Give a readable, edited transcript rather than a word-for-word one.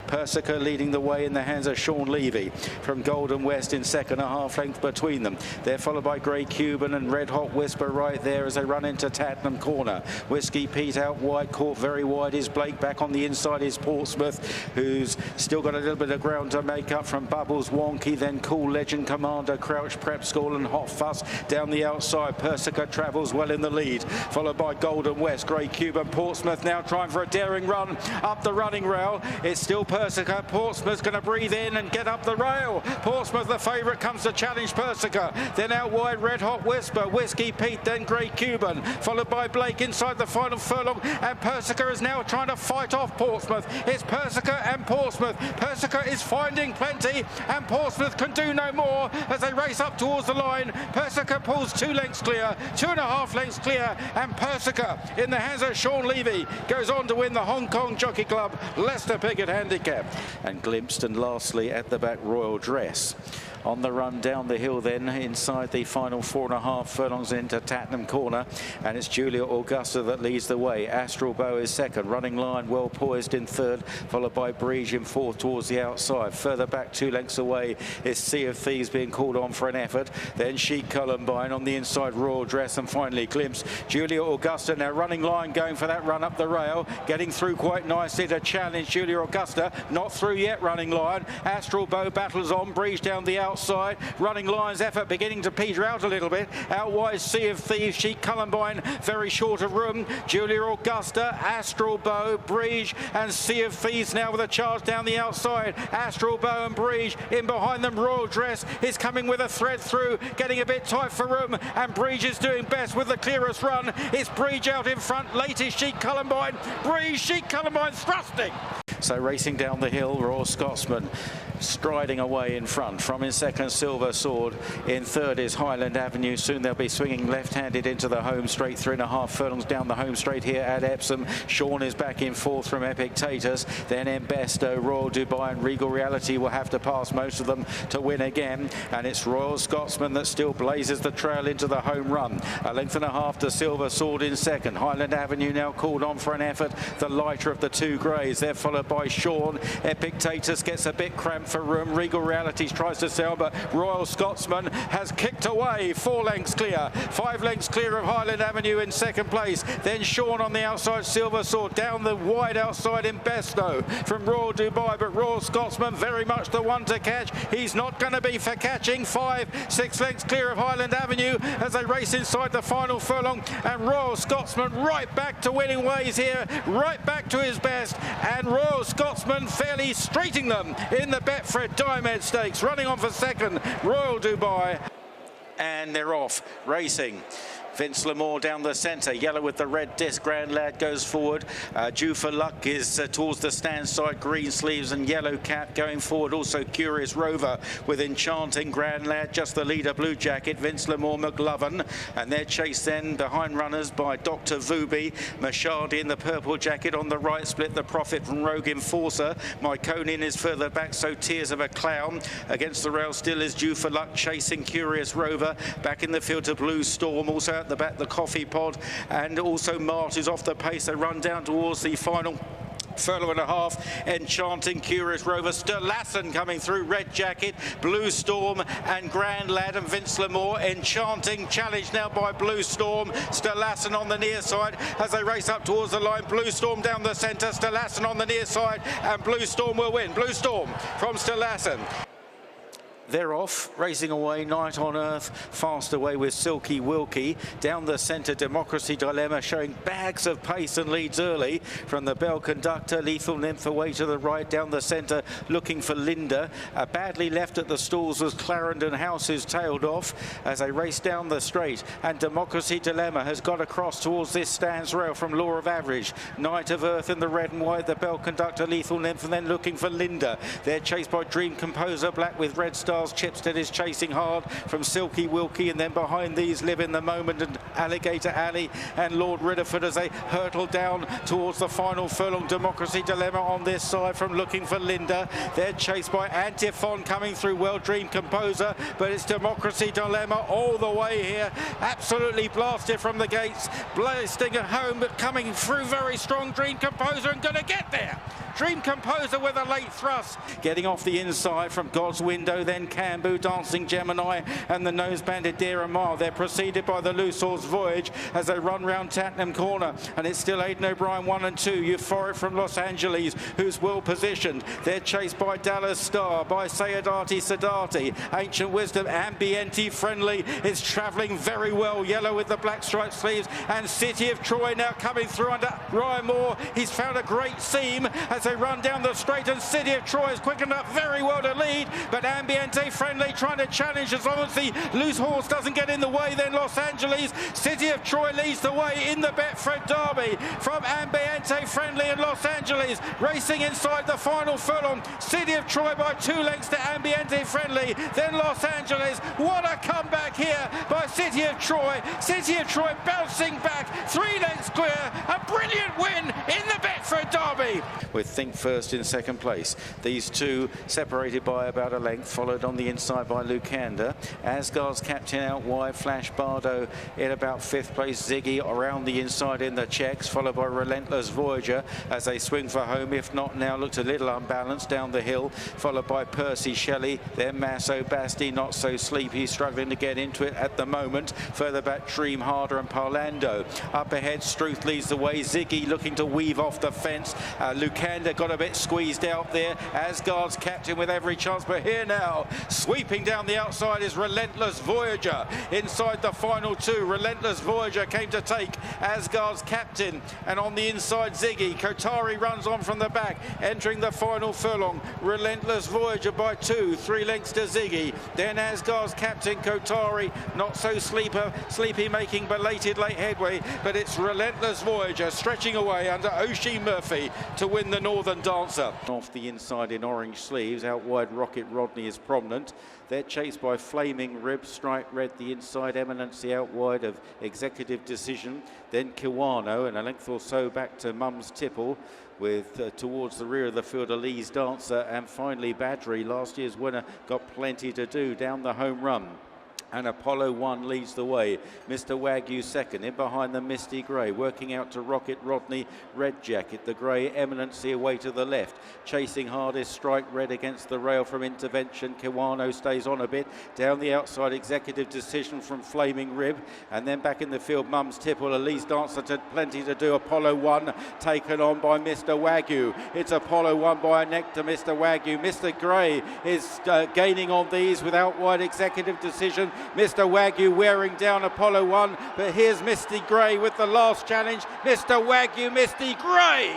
Persica leading the way in the hands of Sean Levy from Golden West in second, a half length between them. They're followed by Grey Cuban and Red Hot Whisper right there as they run into Tattenham corner. Whiskey Pete out wide, caught very wide is Blake. Back on the inside is Portsmouth, who's still got a little bit of ground to make up from Bubbles, Wonky, then Cool Legend, Commander, Crouch, Prep School and Hot Fuss down the outside. Persica travels well in the lead, followed by Golden West, Grey Cuban. Portsmouth now trying for a daring run up the running rail. It's still Persica. Portsmouth's going to breathe in and get up the rail. Portsmouth the favourite, comes to challenge Persica. Then out wide Red Hot Whisper, Whiskey Pete, then Grey Cuban, followed by Blake inside the final furlong, and Persica is now trying to fight off Portsmouth. It's Persica and Portsmouth. Persica is finding plenty and Portsmouth can do no more as they race up towards the line. Persica pulls 2 lengths clear, 2.5 lengths clear, and Persica in the hands of Sean Levy goes on to win the Hong Kong Jockey Club Leicester Piggot Handicap. And glimpsed, and lastly at the back, Royal Dress. On the run down the hill then inside the final 4.5 furlongs into Tattenham corner, and it's Julia Augusta that leads the way. Astral Bow is second, Running Lion well poised in third, followed by Breege in fourth towards the outside. Further back 2 lengths away is Sea of Thieves being called on for an effort, then Chic Columbine on the inside, Royal Dress, and finally Glimpse. Julia Augusta now, Running Lion going for that run up the rail, getting through quite nicely to challenge Julia Augusta, not through yet Running Lion. Astral Bow battles on, Breege down the outside, Running Lion's effort beginning to peter out a little bit. Out wide Sea of Thieves, Chic Columbine very short of room. Julia Augusta, Astral Bow, Breege and Sea of Thieves now with a charge down the outside. Astral Bow and Breege in behind them. Royal Dress is coming with a thread through, getting a bit tight for room, and Breege is doing best with the clearest run. It's Breege out in front, latest Chic Columbine, Breege, Chic Columbine thrusting. So racing down the hill, Royal Scotsman striding away in front. From in second, Silver Sword. In third is Highland Avenue. Soon they'll be swinging left-handed into the home straight. 3.5 furlongs down the home straight here at Epsom. Sean is back in fourth from Epictetus. Then Embesto, Royal Dubai and Regal Reality will have to pass most of them to win again. And it's Royal Scotsman that still blazes the trail into the home run. 1.5 lengths to Silver Sword in second. Highland Avenue now called on for an effort. The lighter of the 2 greys. They're followed by Sean. Epictetus gets a bit cramped for room. Regal Realities tries to sell, but Royal Scotsman has kicked away. 4 lengths clear, 5 lengths clear of Highland Avenue in second place. Then Sean on the outside, Silver Sword down the wide outside in Besto from Royal Dubai, but Royal Scotsman very much the one to catch. He's not going to be for catching. 5-6 lengths clear of Highland Avenue as they race inside the final furlong, and Royal Scotsman right back to winning ways here, right back to his best, and Royal Scotsman fairly streeting them in the Betfred Derby Stakes. Running on for second, Royal Dubai, and they're off racing. Vince Lamore down the centre, yellow with the red disc. Grand Lad goes forward. Due for Luck is towards the stand side, green sleeves and yellow cap going forward. Also Curious Rover with Enchanting. Grand Lad just the leader, blue jacket. Vince Lamore, McLovin, and they're chased then behind runners by Dr. Vubi. Mashadi in the purple jacket on the right, split the Prophet from Rogue Enforcer. Myconian is further back, so Tears of a Clown. Against the rail still is Due for Luck, chasing Curious Rover. Back in the field to Blue Storm, also at the back the Coffee Pod, and also Mart is off the pace. They run down towards the final furlong and a half. Enchanting, Curious Rover, Sturlassen coming through, red jacket, Blue Storm and Grand Lad and Vince Lamore. Enchanting challenged now by Blue Storm. Sturlassen on the near side as they race up towards the line. Blue Storm down the centre, Sturlassen on the near side, and Blue Storm will win. Blue Storm from Sturlassen. They're off, racing away, Night on Earth, fast away with Silky Wilkie. Down the centre, Democracy Dilemma showing bags of pace and leads early from the Bell Conductor. Lethal Nymph away to the right, down the centre, looking for Linda. Badly left at the stalls was Clarendon House, who's tailed off as they race down the straight. And Democracy Dilemma has got across towards this stands rail from Law of Average. Night of Earth in the red and white, the Bell Conductor, Lethal Nymph, and then looking for Linda. They're chased by Dream Composer, black with red stars. Chipstead is chasing hard from Silky Wilkie, and then behind these Live in the Moment and Alligator Alley and Lord Ridderford as they hurtle down towards the final furlong. Democracy Dilemma on this side from Looking for Linda. They're chased by Antiphon coming through, Well Dream Composer, but it's Democracy Dilemma all the way here. Absolutely blasted from the gates, blasting at home, but coming through very strong. Dream Composer and going to get there. Dream Composer with a late thrust. Getting off the inside from God's Window, then Cambu, Dancing Gemini, and the Nose Banded Dear Amar. They're preceded by the Loose Horse Voyage as they run round Tattenham Corner, and it's still Aidan O'Brien 1 and 2. Euphoric from Los Angeles, who's well positioned. They're chased by Dallas Star, by Sadati, Ancient Wisdom, Ambiente Friendly is travelling very well, yellow with the black striped sleeves, and City of Troy now coming through under Ryan Moore. He's found a great seam as they run down the straight, and City of Troy has quickened up very well to lead, but Ambiente Friendly trying to challenge as long as the Loose Horse doesn't get in the way. Then Los Angeles, City of Troy leads the way in the Betfred Derby from Ambiente Friendly and Los Angeles, racing inside the final furlong. City of Troy by 2 lengths to Ambiente Friendly, then Los Angeles. What a comeback here by City of Troy. City of Troy bouncing back, 3 lengths clear, a brilliant win in the Betfred Derby. With Think First in second place. These two separated by about a length, followed on the inside by Lucander. Asgard's Captain out wide, Flash Bardo in about 5th place. Ziggy around the inside in the checks, followed by Relentless Voyager as they swing for home. If not now, looked a little unbalanced down the hill, followed by Percy Shelley, then Masso Basti, Not So Sleepy, struggling to get into it at the moment. Further back, Dream Harder and Parlando. Up ahead, Struth leads the way. Ziggy looking to weave off the fence. Lucander got a bit squeezed out there. Asgard's Captain with every chance, but here now, sweeping down the outside is Relentless Voyager. Inside the final 2, Relentless Voyager came to take Asgard's Captain, and on the inside Ziggy. Kotari runs on from the back, entering the final furlong. Relentless Voyager by 2, 3 lengths to Ziggy. Then Asgard's Captain, Kotari, Not So Sleepy making belated late headway, but it's Relentless Voyager stretching away under Oisin Murphy to win the Northern Dancer. Off the inside in orange sleeves, out wide Rocket Rodney is prominent. They're chased by Flaming Rib, Stripe Red the inside, Eminency out wide of Executive Decision, then Kiwano, and a length or so back to Mum's Tipple, with towards the rear of the field Elise Dancer, and finally Badri, last year's winner, got plenty to do down the home run. And Apollo 1 leads the way. Mr. Wagyu second, in behind the Misty Grey, working out to Rocket Rodney, Red Jacket, the Grey Eminency away to the left, chasing hardest Strike Red against the rail from Intervention. Kiwano stays on a bit, down the outside Executive Decision from Flaming Rib, and then back in the field Mum's Tipple, Elise Dancer to plenty to do. Apollo 1 taken on by Mr. Wagyu. It's Apollo 1 by a neck to Mr. Wagyu. Mr. Grey is gaining on these without wide Executive Decision. Mr. Wagyu wearing down Apollo 1, but here's Misty Grey with the last challenge. Mr. Wagyu, Misty Grey.